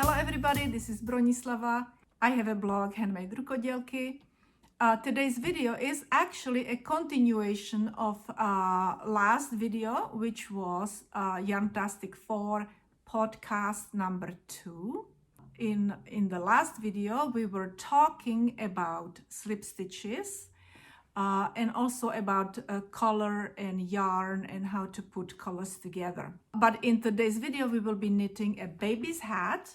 Hello everybody, this is Bronislava. I have a blog, HandMadeRukodelky. Today's video is actually a continuation of last video, which was Yarntastic 4 podcast number 2. In the last video, we were talking about slip stitches and also about color and yarn and how to put colors together. But in today's video, we will be knitting a baby's hat,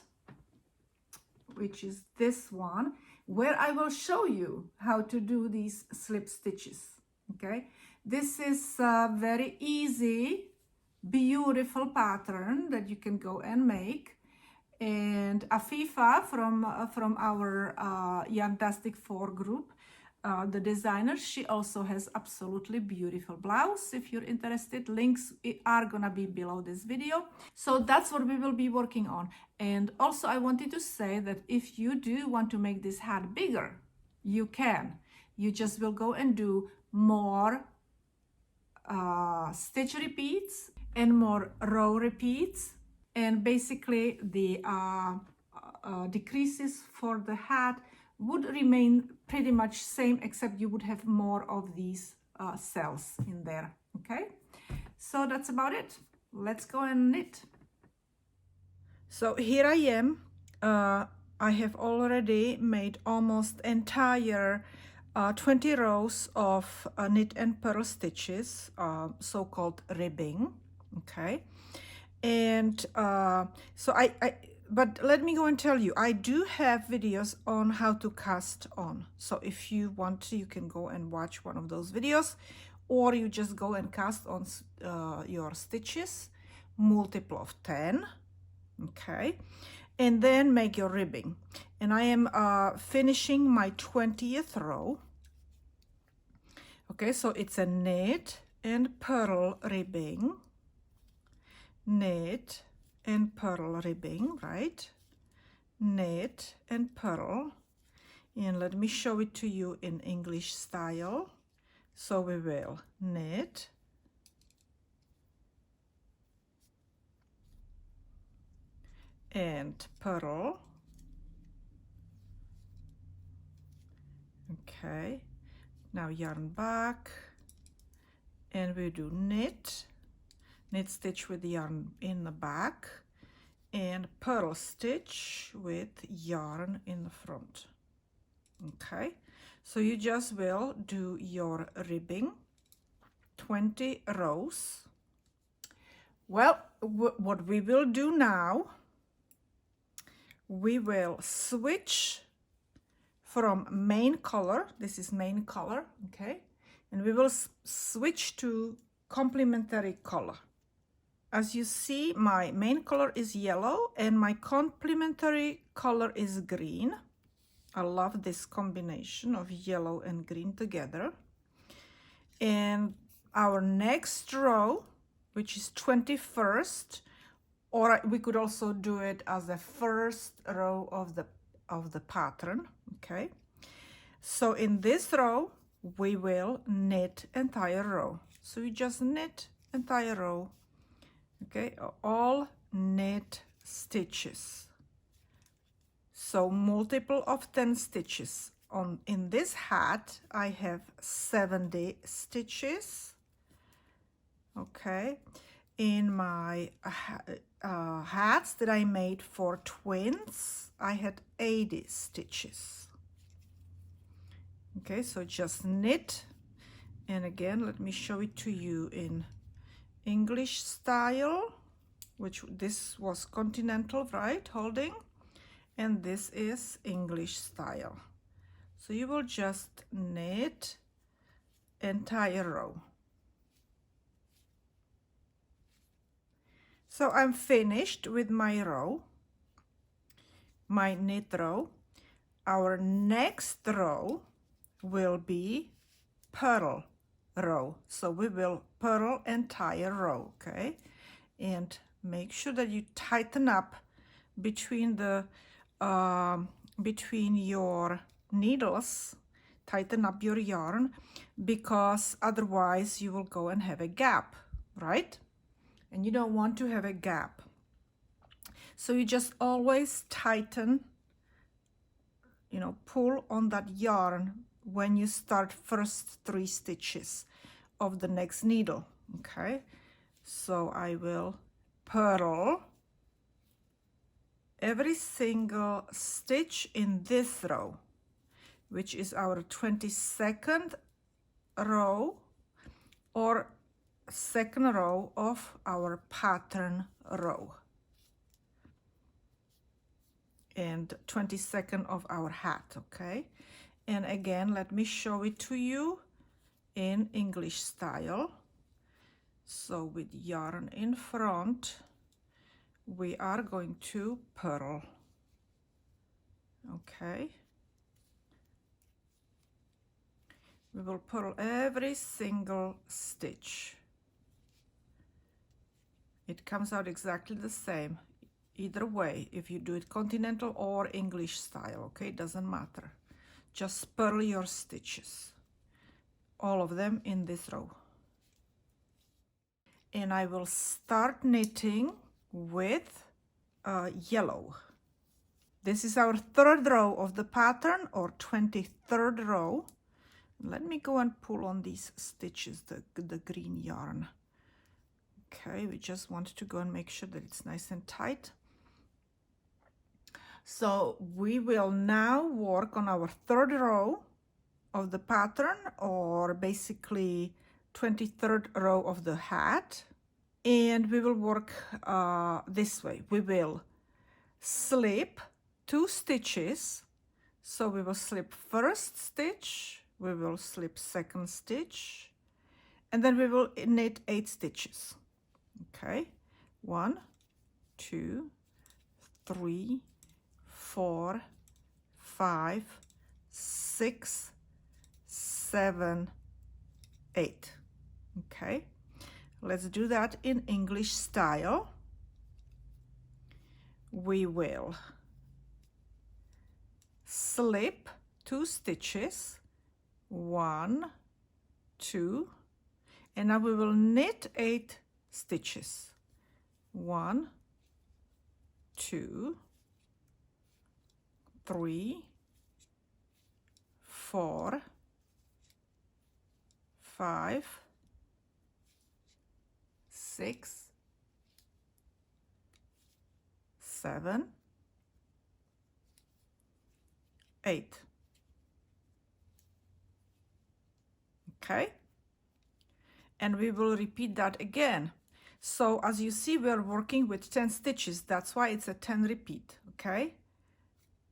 which is this one, where I will show you how to do these slip stitches. Okay, this is a very easy, beautiful pattern that you can go and make. And AFIFA from our Yarntastic 4 group, the designer, she also has absolutely beautiful blouse. If you're interested, links are gonna be below this video. So that's what we will be working on. And also I wanted to say that if you do want to make this hat bigger, you can. You just will go and do more stitch repeats and more row repeats. And basically the decreases for the hat would remain pretty much same, except you would have more of these cells in there. Okay, so that's about it. Let's go and knit. So here I am. I have already made almost entire 20 rows of knit and purl stitches, so-called ribbing. Okay, and so but let me go and tell you, I do have videos on how to cast on. So if you want to, you can go and watch one of those videos, or you just go and cast on your stitches, multiple of 10, okay, and then make your ribbing. And I am finishing my 20th row. Okay, so it's a knit and purl ribbing, knit and purl ribbing, right? Knit and purl. And let me show it to you in English style. So we will knit and purl. Okay, now yarn back and we do knit stitch with yarn in the back and purl stitch with yarn in the front. Okay, so you just will do your ribbing 20 rows. Well, what we will do now, we will switch from main color, this is main color, okay, and we will switch to complementary color. As you see, my main color is yellow and my complementary color is green. I love this combination of yellow and green together. And our next row, which is 21st, or we could also do it as the first row of the pattern, okay? So in this row, we will knit entire row. So you just knit entire row. Okay, all knit stitches. So multiple of 10 stitches. In this hat, I have 70 stitches. Okay, in my hats that I made for twins, I had 80 stitches. Okay, so just knit. And again, let me show it to you in English style, which this was continental, right, holding, and this is English style. So you will just knit entire row. So I'm finished with my row, my knit row. Our next row will be purl row. So we will purl entire row, okay, and make sure that you tighten up between the between your needles, tighten up your yarn, because otherwise you will go and have a gap, right? And you don't want to have a gap. So you just always tighten, you know, pull on that yarn when you start first 3 stitches of the next needle. Okay, so I will purl every single stitch in this row, which is our 22nd row or second row of our pattern row and 22nd of our hat. Okay, and again, let me show it to you in English style. So with yarn in front, we are going to purl. Okay, we will purl every single stitch. It comes out exactly the same either way, if you do it continental or English style. Okay, it doesn't matter. Just purl your stitches, all of them in this row. And I will start knitting with yellow. This is our 3rd row of the pattern, or 23rd row. Let me go and pull on these stitches, the green yarn. Okay, we just want to go and make sure that it's nice and tight. So we will now work on our 3rd row of the pattern, or basically 23rd row of the hat. And we will work this way. We will slip 2 stitches. So we will slip first stitch, we will slip second stitch, and then we will knit 8 stitches. Okay, 1, 2, 3, 4, 5, 6, 7, 8. Okay, let's do that in English style. We will slip 2 stitches, 1, 2, and now we will knit 8 stitches, 1, 2, 3, 4, 5, 6, 7, 8. Okay, and we will repeat that again. So as you see, we are working with 10 stitches. That's why it's a 10 repeat. Okay,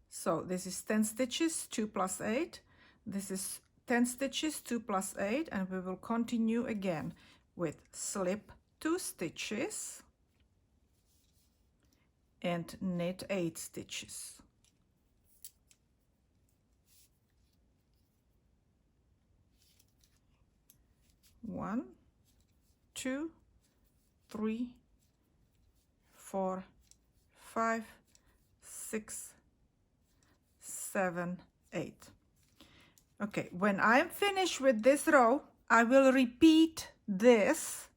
so this is 10 stitches, 2 plus 8. This is 10 stitches, 2 plus 8, and we will continue again with slip 2 stitches and knit 8 stitches. One, 2, 3, 4, 5, 6, 7, 8. Okay, when I'm finished with this row, I will repeat this.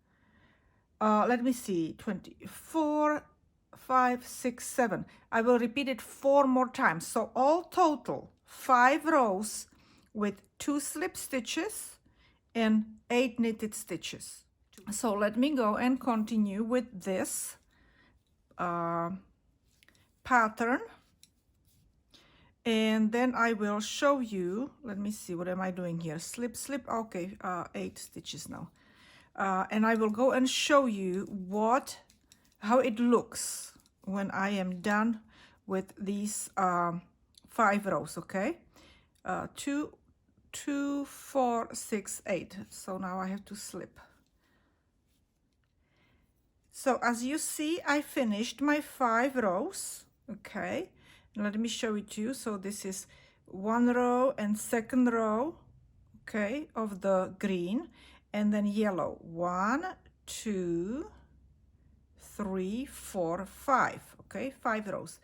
Let me see, 24, 5, 6, 7. I will repeat it 4 more times. So all total 5 rows with 2 slip stitches and 8 knitted stitches. So let me go and continue with this pattern, and then I will show you. Let me see, what am I doing here? Slip, slip. Okay, 8 stitches now, and I will go and show you how it looks when I am done with these 5 rows. Okay, 2, 4, 6, 8. So now I have to slip. So as you see, I finished my 5 rows. Okay, let me show it to you. So this is 1 row and 2nd row, okay, of the green, and then yellow. 1, 2, 3, 4, 5. Okay, 5 rows.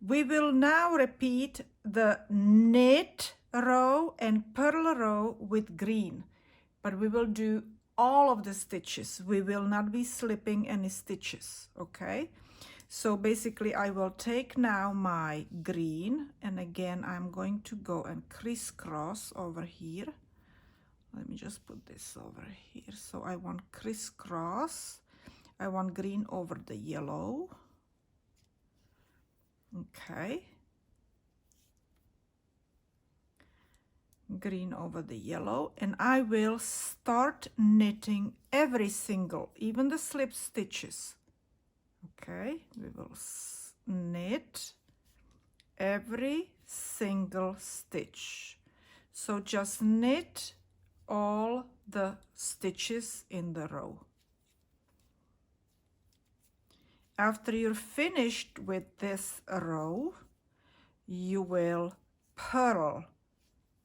We will now repeat the knit row and purl row with green, but we will do all of the stitches. We will not be slipping any stitches. Okay, So basically I will take now my green, and again I'm going to go and crisscross over here. Let me just put this over here. So I want crisscross. I want green over the yellow. Okay. Green over the yellow, and I will start knitting every single, even the slip stitches. Okay, we will knit every single stitch. So just knit all the stitches in the row. After you're finished with this row, you will purl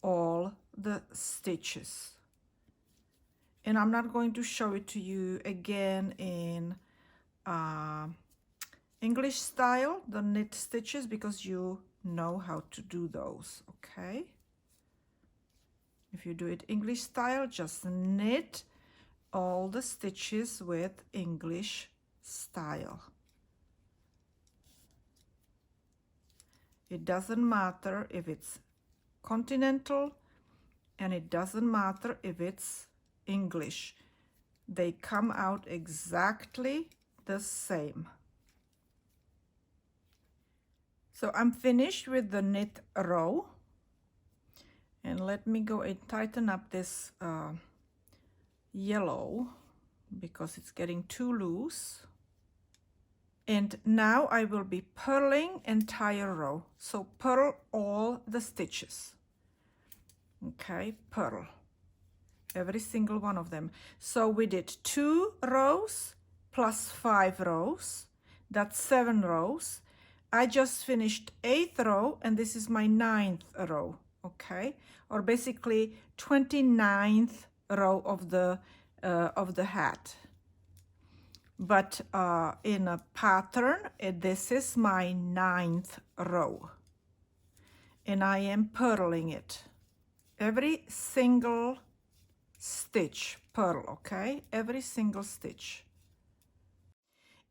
all the stitches. And I'm not going to show it to you again in English style, the knit stitches, because you know how to do those, okay? If you do it English style, just knit all the stitches with English style. It doesn't matter if it's continental, and it doesn't matter if it's English. They come out exactly the same. So I'm finished with the knit row, and let me go and tighten up this yellow because it's getting too loose. And now I will be purling entire row. So purl all the stitches. Okay, purl every single one of them. So we did 2 rows plus 5 rows. That's 7 rows. I just finished 8th row, and this is my 9th row. Okay, or basically 29th row of the hat. But in a pattern, this is my 9th row, and I am purling it. Every single stitch, purl, okay? Every single stitch.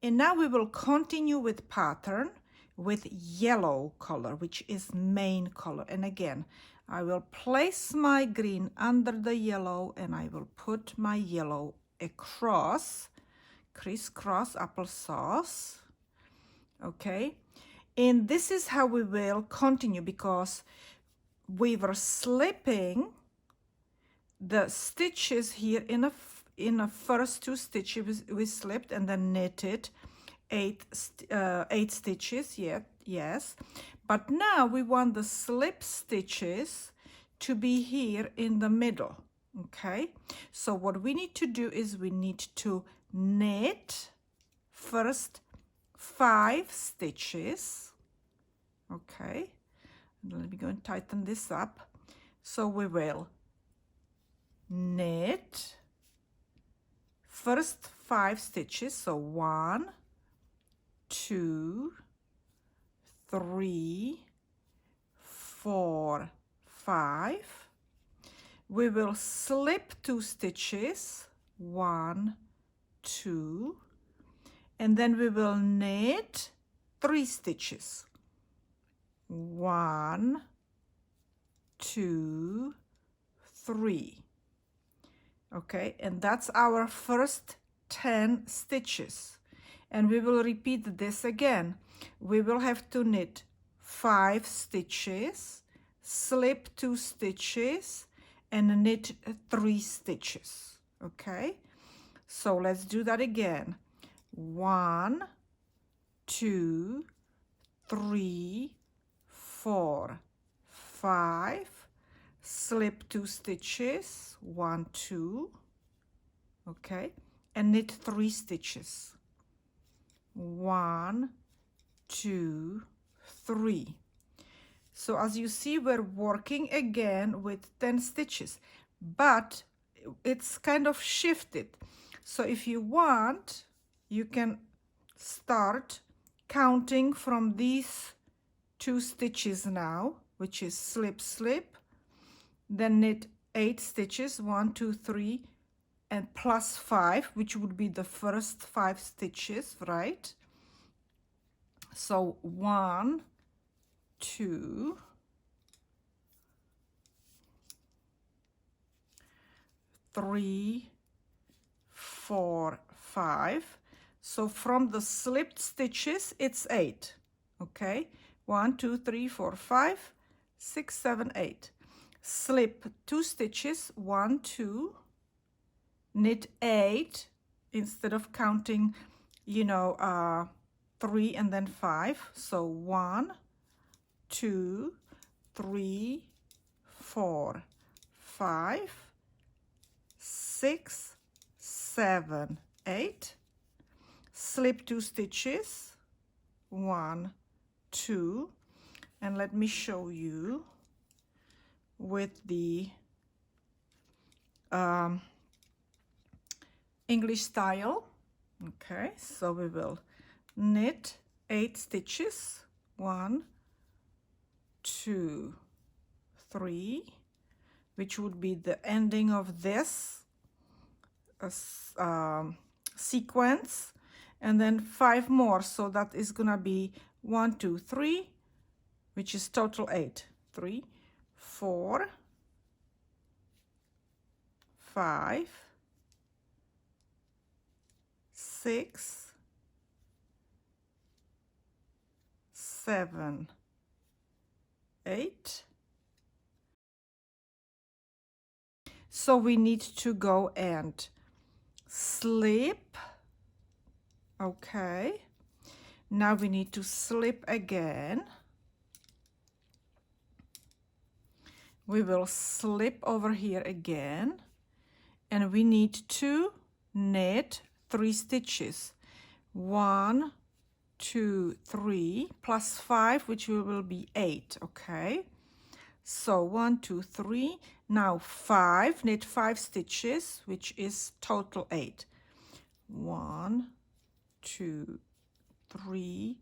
And now we will continue with pattern with yellow color, which is main color. And again, I will place my green under the yellow, and I will put my yellow across, crisscross applesauce, okay? And this is how we will continue, because we were slipping the stitches here in a first 2 stitches we slipped, and then knitted 8 stitches. Yes, but now we want the slip stitches to be here in the middle. Okay, so what we need to do is we need to knit first 5 stitches. Okay, let me go and tighten this up. So we will knit first 5 stitches, so 1, 2, 3, 4, 5. We will slip 2 stitches, 1, 2, and then we will knit 3 stitches, 1, 2, 3. Okay, and that's our first 10 stitches, and we will repeat this again. We will have to knit 5 stitches, slip 2 stitches, and knit 3 stitches. Okay, so let's do that again. 1, 2, 3, 4, 5, slip 2 stitches, 1, 2, okay, and knit 3 stitches, 1, 2, 3. So as you see, we're working again with 10 stitches, but it's kind of shifted. So if you want, you can start counting from these 2 stitches now, which is slip, slip, then knit 8 stitches, 1, 2, 3, and plus 5, which would be the first 5 stitches, right? So 1, 2, 3, 4, 5. So from the slipped stitches, it's 8. Okay, 1, 2, 3, 4, 5, 6, 7, 8. Slip 2 stitches, 1, 2, knit 8 instead of counting, you know, 3 and then 5. So 1, 2, 3, 4, 5, 6, 7, 8. Slip 2 stitches, 1, 2, and let me show you with the English style. Okay, so we will knit 8 stitches, 1, 2, 3, which would be the ending of this sequence, and then 5 more, so that is gonna be 1, 2, 3, which is total 8. 3, 4, 5, 6, 7, 8. So we need to go and slip. Okay, now we need to slip again. We will slip over here again, and we need to knit 3 stitches. 1, 2, 3 plus 5, which will be 8. Okay, so 1, 2, 3. Now 5, knit 5 stitches, which is total 8. 1, 2, 3,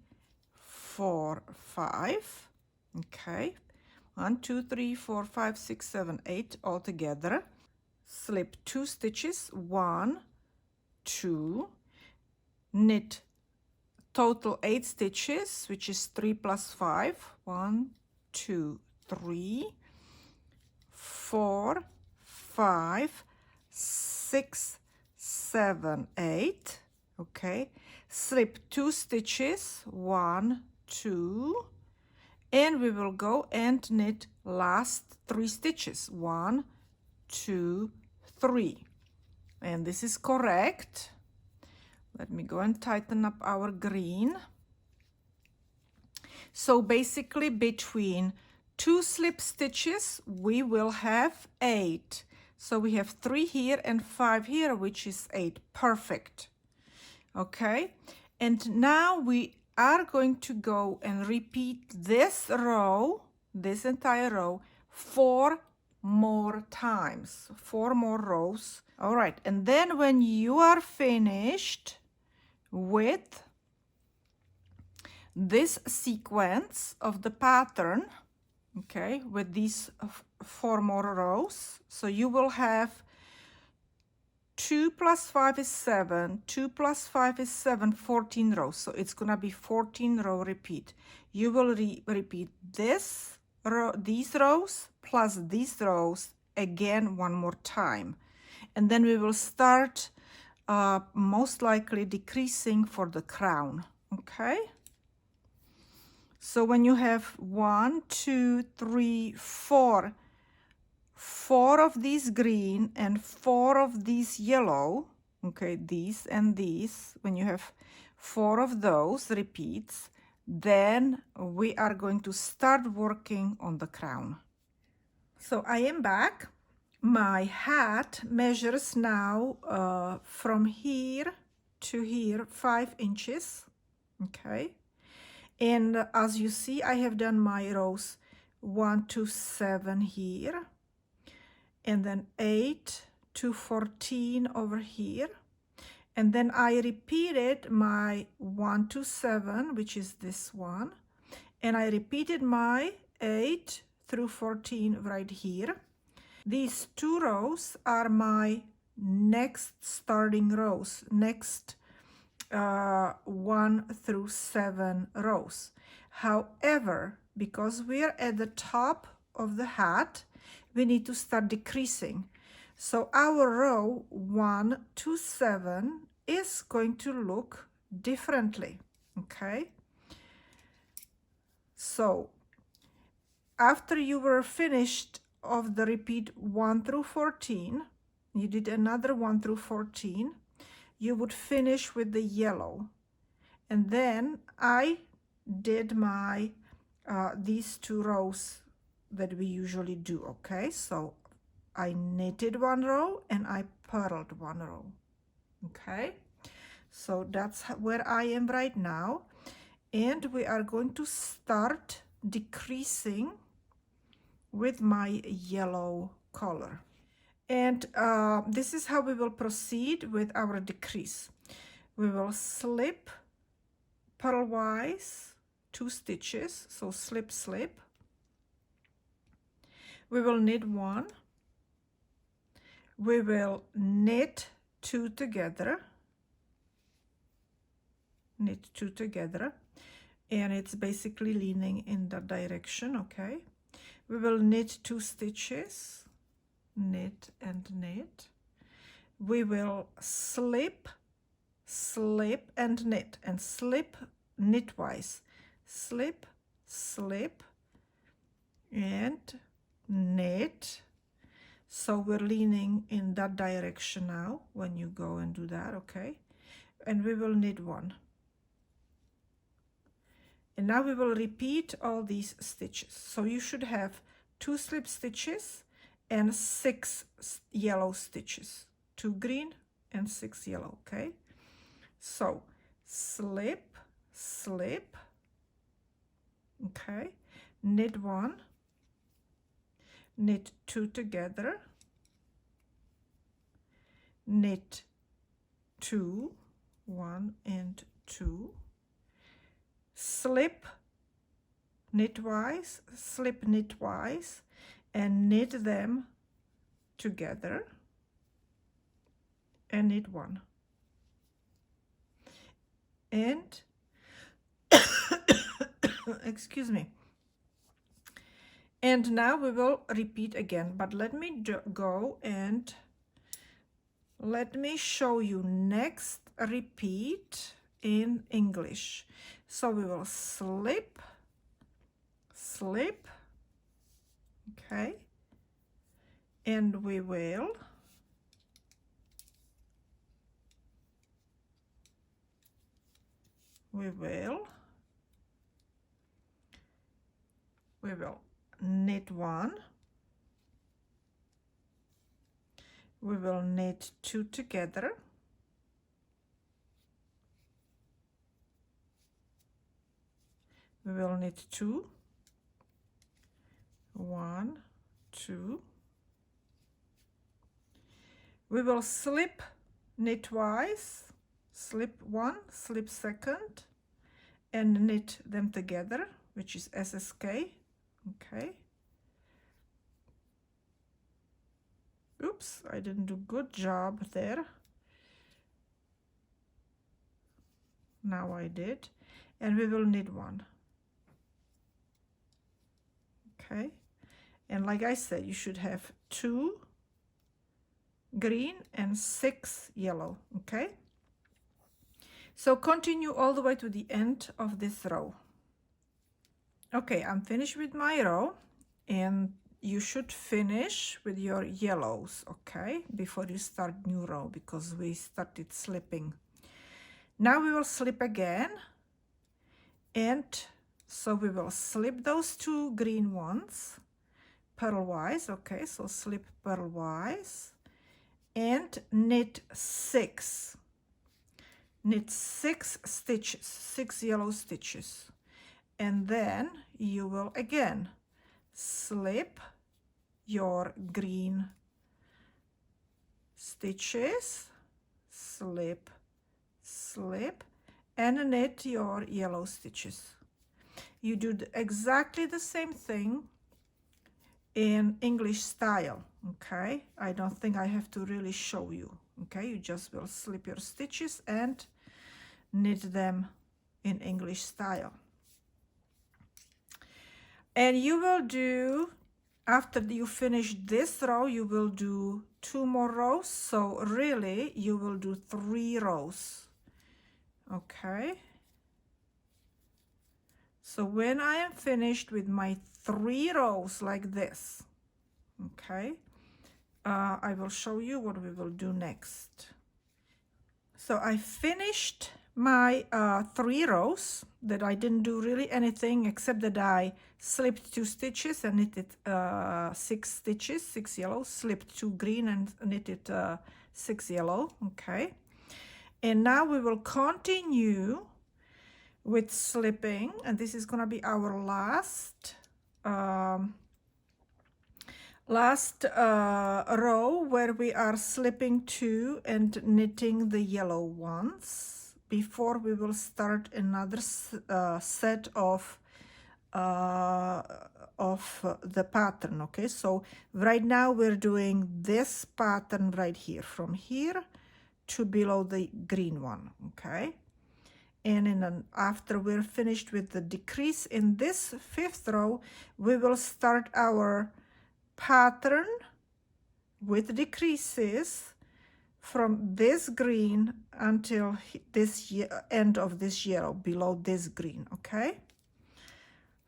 4, 5. Okay, 1, 2, 3, 4, 5, 6, 7, 8 all together. Slip 2 stitches, 1, 2, knit total 8 stitches, which is 3 plus 5. 1, 2, 3, 4, 5, 6, 7, 8. Okay, slip 2 stitches, 1, 2, and we will go and knit last 3 stitches, 1, 2, 3, and this is correct. Let me go and tighten up our green. So basically between 2 slip stitches we will have 8. So we have 3 here and 5 here, which is 8. Perfect. Okay, and now we are going to go and repeat this row, this entire row, 4 more times, 4 more rows. All right, and then when you are finished with this sequence of the pattern, okay, with these 4 more rows, so you will have 2 plus 5 is 7, 2 plus 5 is 7, 14 rows. So it's gonna be 14 row repeat. You will repeat this row, these rows plus these rows again 1 more time, and then we will start most likely decreasing for the crown. Okay, so when you have 1, 2, 3, 4 of these green and 4 of these yellow, okay, these and these, when you have 4 of those repeats, then we are going to start working on the crown. So I am back. My hat measures now from here to here 5 inches. Okay, and as you see, I have done my rows 1 to 7 here, and then 8 to 14 over here, and then I repeated my 1 to 7, which is this one, and I repeated my 8 through 14 right here. These 2 rows are my next starting rows, next 1 through 7 rows. However, because we are at the top of the hat, we need to start decreasing. So our row 1 to 7 is going to look differently, okay? So after you were finished of the repeat 1 through 14, you did another 1 through 14, you would finish with the yellow. And then I did my these 2 rows that we usually do, okay? So I knitted 1 row and I purled 1 row, okay? So that's where I am right now. And we are going to start decreasing with my yellow color. And this is how we will proceed with our decrease. We will slip purlwise 2 stitches, so slip, slip. We will knit 1. We will knit 2 together, knit 2 together, and it's basically leaning in that direction, okay? We will knit 2 stitches, knit and knit. We will slip, slip and knit, and slip knitwise, slip, slip and knit. So we're leaning in that direction now when you go and do that, okay? And we will knit 1. And now we will repeat all these stitches. So you should have 2 slip stitches and 6 yellow stitches, 2 green and 6 yellow, okay? So slip, slip, okay, knit 1, knit 2 together, knit 2, 1 and 2, slip knitwise, slip knitwise, and knit them together and knit 1. And excuse me. And now we will repeat again, but let me go and let me show you next repeat in English. So we will slip, slip, okay, and we will knit 1, we will knit 2 together, we will knit 2, 1, 2, we will slip knitwise, slip 1, slip 2nd, and knit them together, which is SSK, okay. Oops, I didn't do good job there. Now I did. And we will knit 1. Okay. And like I said, you should have 2 green and 6 yellow, okay? So continue all the way to the end of this row. Okay, I'm finished with my row, and you should finish with your yellows, okay, before you start new row, because we started slipping. Now we will slip again, and so we will slip those 2 green ones purlwise, okay, so slip purlwise and knit 6. Knit 6 stitches, 6 yellow stitches, and then you will again slip your green stitches, slip, slip, and knit your yellow stitches. You do exactly the same thing in English style, okay? I don't think I have to really show you, okay? You just will slip your stitches and knit them in English style. And you will do, after you finish this row, you will do 2 more rows. So really you will do 3 rows. Okay. So when I am finished with my 3 rows like this, okay, I will show you what we will do next. So I finished my 3 rows that I didn't do really anything except that I slipped 2 stitches and knitted 6 stitches, 6 yellow, slipped 2 green and knitted 6 yellow. Okay, and now we will continue with slipping, and this is gonna be our last row where we are slipping 2 and knitting the yellow ones before we will start another set of the pattern. Okay, so right now we're doing this pattern right here, from here to below the green one. Okay, and after we're finished with the decrease in this 5th row, we will start our pattern with decreases from this green until this end of this yellow, below this green. Okay,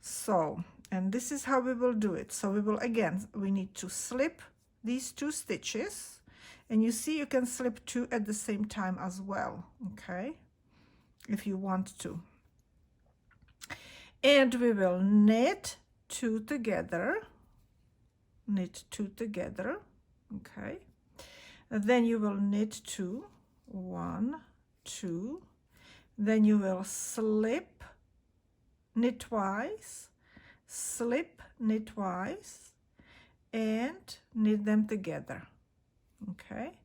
so, and this is how we will do it. So we will, again, we need to slip these 2 stitches, and you see you can slip 2 at the same time as well, okay, if you want to. And we will knit 2 together, knit 2 together, okay, and then you will knit 2, 1, 2, then you will slip, knit twice, slip, knit twice, and knit them together. Okay,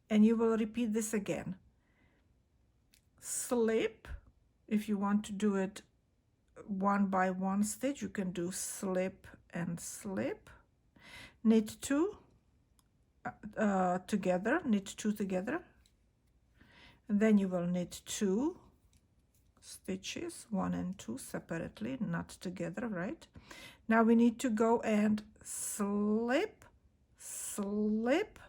and you will repeat this again. Slip, if you want to do it 1 by 1 stitch, you can do slip and slip, knit 2 together, knit 2 together, and then you will knit 2 stitches, 1 and 2 separately, not together, right? Now we need to go and slip, slip,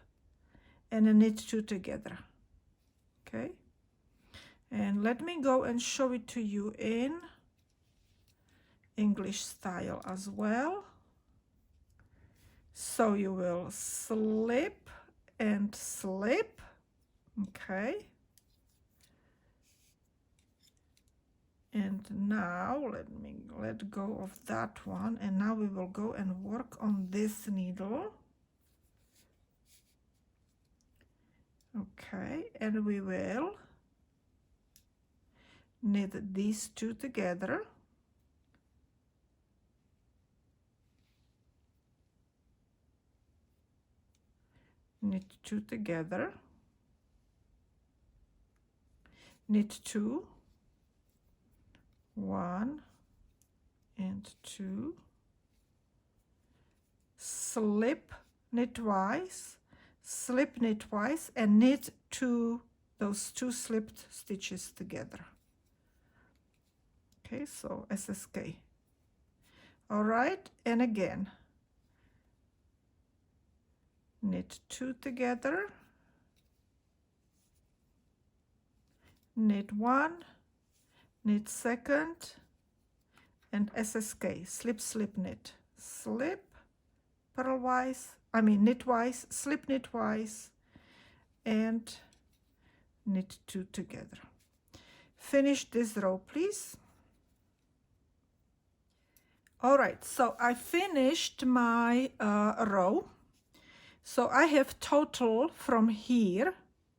and then knit 2 together. Okay, and let me go and show it to you in English style as well. So you will slip and slip, okay, and now let go of that one, and now we will go and work on this needle. Okay, and we will knit these 2 together, knit 2 together, knit 2, 1 and 2, slip, knit twice, slip, knit twice, and knit those 2 slipped stitches together. Okay, so SSK. All right, and again, knit 2 together, knit 1, knit 2nd, and SSK, slip, slip, knit, slip, purlwise, knit twice, slip, knit twice, and knit 2 together. Finish this row, please. All right, so I finished my row. So I have total from here,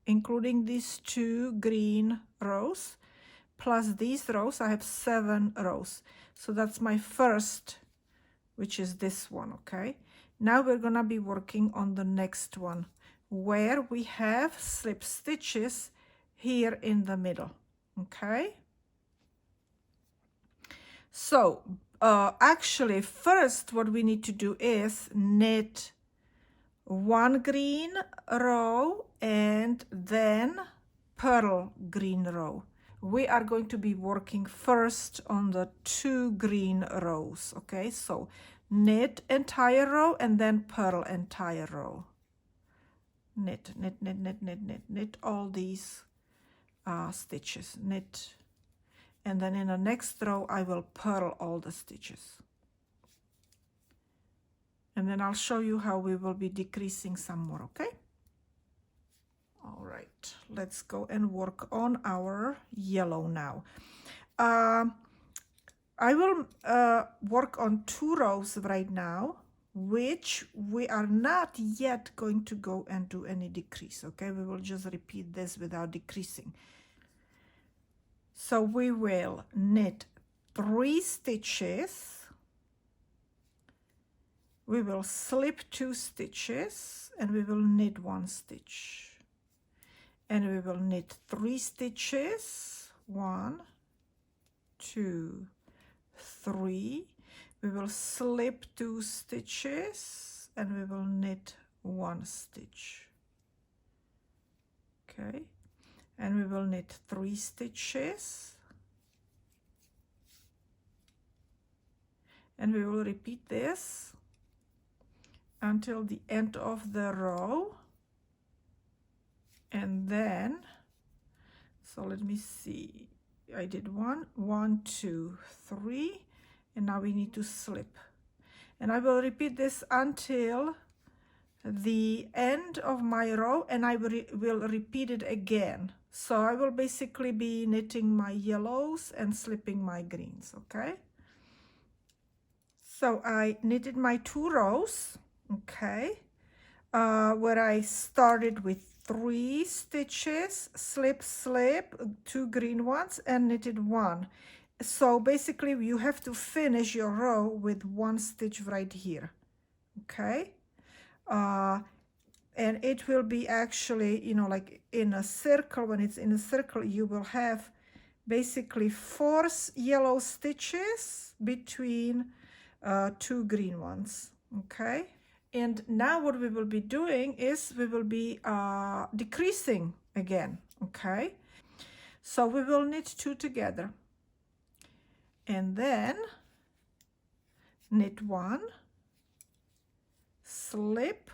including these 2 green rows, plus these rows, I have 7 rows. So that's my first, which is this one, okay? Now we're gonna be working on the next one, where we have slip stitches here in the middle, okay? So actually first what we need to do is knit 1 green row and then purl green row. we are going to be working first on the 2 green rows. Okay, so knit entire row and then purl entire row. Knit, knit, knit, knit, knit, knit, knit all these stitches, knit, and then in the next row I will purl all the stitches. And then I'll show you how we will be decreasing some more, okay? All right, let's go and work on our yellow now. I will work on 2 rows right now, which we are not yet going to go and do any decrease, okay? We will just repeat this without decreasing. So we will knit 3 stitches. We will slip 2 stitches and we will knit 1 stitch. And we will knit 3 stitches, 1, 2, 3. We will slip 2 stitches and we will knit 1 stitch. Okay, and we will knit 3 stitches. And we will repeat this until the end of the row. And then, so let me see, I did 1, 2, 3, and now we need to slip. And I will repeat this until the end of my row, and I will repeat it again. So I will basically be knitting my yellows and slipping my greens, okay? So I knitted my 2 rows, okay, where I started with 3 stitches, slip, slip, 2 green ones, and knitted 1. So basically you have to finish your row with 1 stitch right here, okay? And it will be actually, you know, like in a circle. When it's in a circle, you will have basically 4 yellow stitches between 2 green ones, okay? And now what we will be doing is we will be decreasing again, okay? So we will knit 2 together. And then knit 1, slip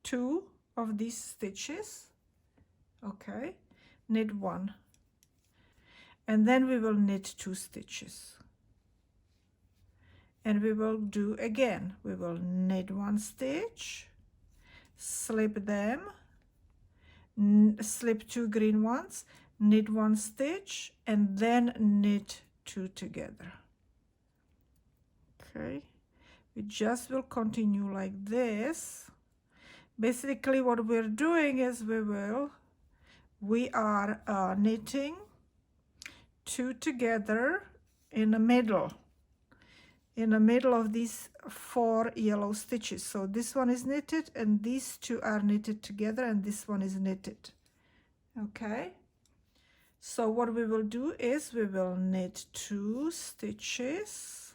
2 of these stitches, okay? Knit 1. And then we will knit 2 stitches. And we will do again, we will knit 1 stitch, slip them, slip 2 green ones, knit 1 stitch, and then knit 2 together. Okay, we just will continue like this. Basically what we're doing is we are knitting 2 together in the middle of these 4 yellow stitches. So this one is knitted and these 2 are knitted together and this one is knitted, okay? So what we will do is we will knit 2 stitches,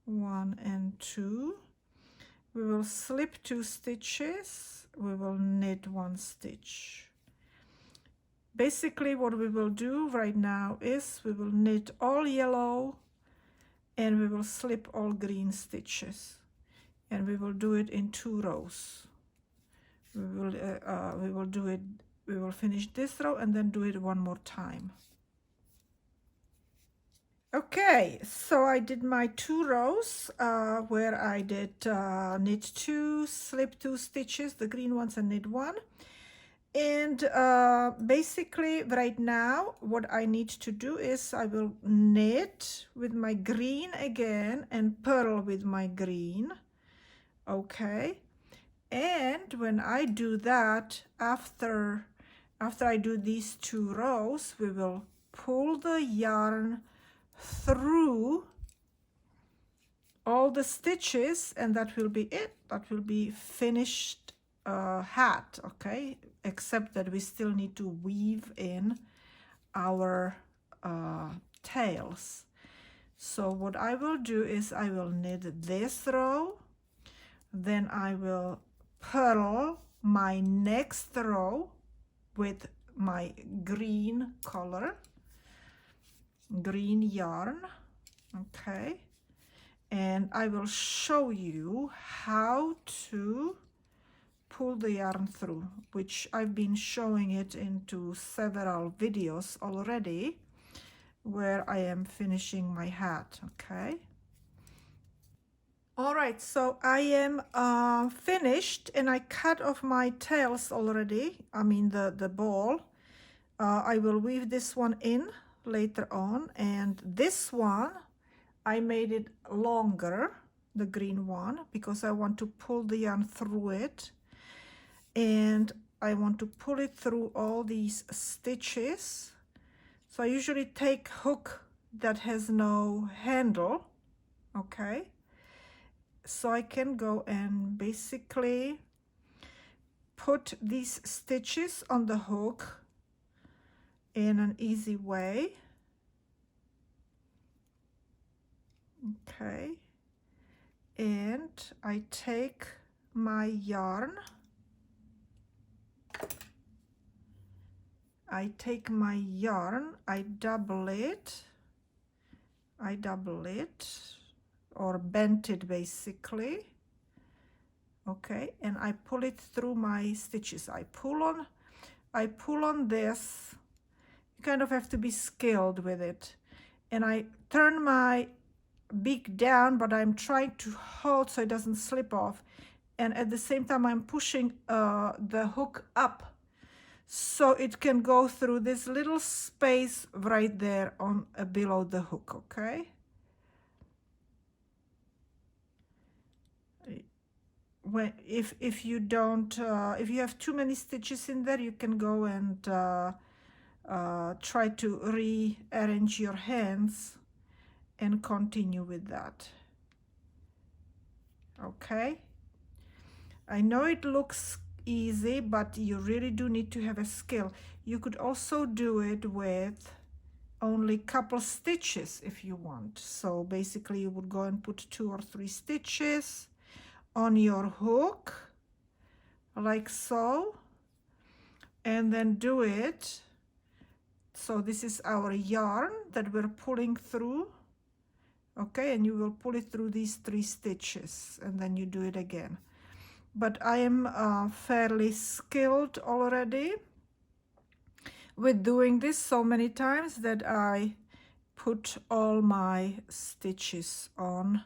1 and 2. We will slip 2 stitches, we will knit 1 stitch. Basically what we will do right now is we will knit all yellow and we will slip all green stitches, and we will do it in 2 rows. We will finish this row and then do it one more time. Okay, so I did my 2 rows where I did knit 2, slip 2 stitches, the green ones, and knit 1. And basically right now what I need to do is I will knit with my green again and purl with my green, okay? And when I do that, after I do these 2 rows, we will pull the yarn through all the stitches, and that will be it. That will be finished hat, okay? Except that we still need to weave in our tails. So what I will do is I will knit this row, then I will purl my next row with my green color, green yarn. Okay, and I will show you how to pull the yarn through, which I've been showing it into several videos already where I am finishing my hat. Okay, all right, so I am finished, and I cut off my tails already, I mean the ball. I will weave this one in later on, and this one I made it longer, the green one, because I want to pull the yarn through it, and I want to pull it through all these stitches. So I usually take hook that has no handle, okay, so I can go and basically put these stitches on the hook in an easy way. Okay, and I take my yarn, I double it, or bend it basically. Okay, and I pull it through my stitches. I pull on this. You kind of have to be skilled with it. And I turn my beak down, but I'm trying to hold so it doesn't slip off. And at the same time, I'm pushing the hook up so it can go through this little space right there on below the hook. Okay, if you don't if you have too many stitches in there, you can go and try to rearrange your hands and continue with that. Okay, I know it looks easy, but you really do need to have a skill. You could also do it with only couple stitches if you want. So basically you would go and put 2 or 3 stitches on your hook like so, and then do it. So this is our yarn that we're pulling through. Okay, and you will pull it through these 3 stitches, and then you do it again. But I am fairly skilled already with doing this so many times that I put all my stitches on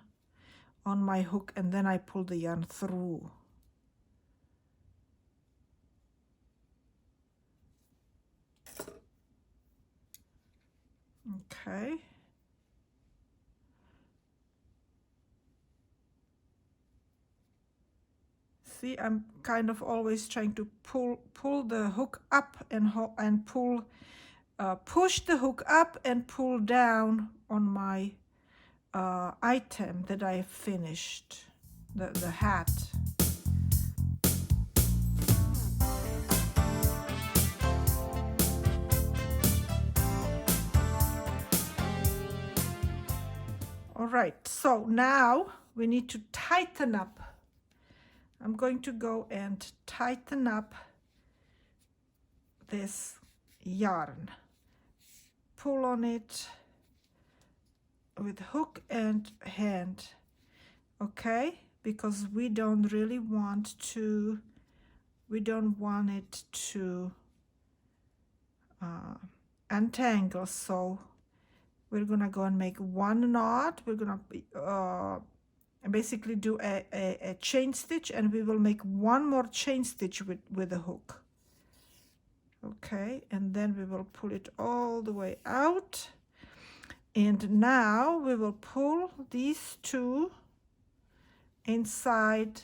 my hook, and then I pull the yarn through. Okay. See, I'm kind of always trying to pull the hook up and pull, push the hook up and pull down on my item that I finished, the hat. All right, so now we need to tighten up. I'm going to go and tighten up this yarn. Pull on it with hook and hand, okay? Because we don't really want to, we don't want it to untangle. So we're gonna go and make 1 knot. We're gonna basically do a chain stitch, and we will make 1 more chain stitch with the hook. Okay, and then we will pull it all the way out, and now we will pull these 2 inside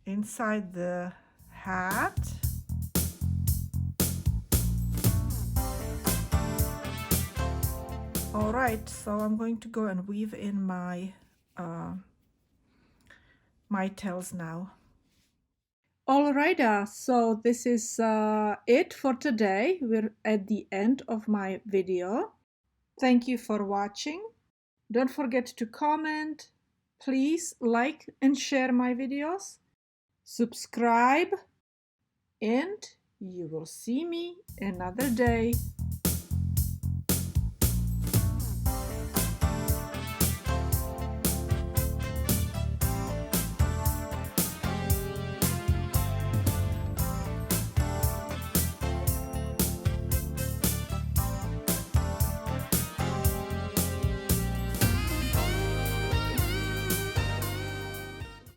the hat. All right, so I'm going to go and weave in my my tails now. All right, so this is it for today. We're at the end of my video. Thank you for watching. Don't forget to comment. Please like and share my videos. Subscribe, and you will see me another day.